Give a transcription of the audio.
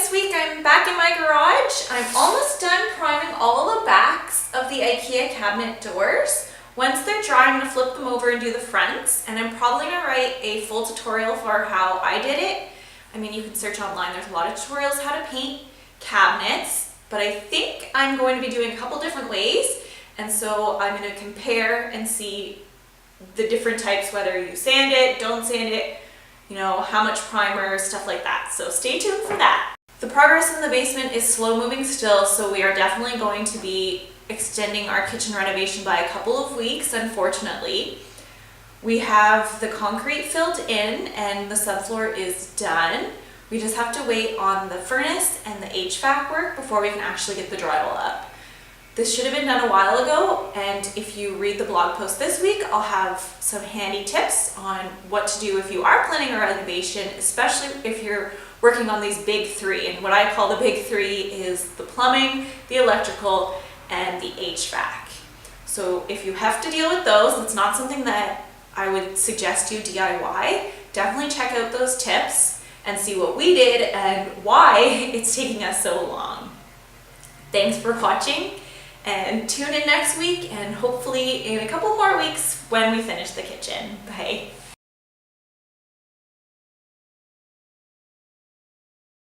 next week I'm back in my garage. I'm almost done priming all the backs of the IKEA cabinet doors. Once they're dry, I'm gonna flip them over and do the fronts, and I'm probably gonna write a full tutorial for how I did it. I mean, you can search online, there's a lot of tutorials how to paint cabinets, but I think I'm going to be doing a couple different ways, and so I'm gonna compare and see the different types, whether you sand it, don't sand it, you know, how much primer, stuff like that. So stay tuned for that. The progress in the basement is slow moving still, so we are definitely going to be extending our kitchen renovation by a couple of weeks, unfortunately. We have the concrete filled in and the subfloor is done. We just have to wait on the furnace and the HVAC work before we can actually get the drywall up. This should have been done a while ago, and if you read the blog post this week, I'll have some handy tips on what to do if you are planning a renovation, especially if you're working on these big three. And what I call the big three is the plumbing, the electrical, and the HVAC. So if you have to deal with those, it's not something that I would suggest you DIY. Definitely check out those tips and see what we did and why it's taking us so long. Thanks for watching. And tune in next week and hopefully in a couple more weeks when we finish the kitchen. Bye.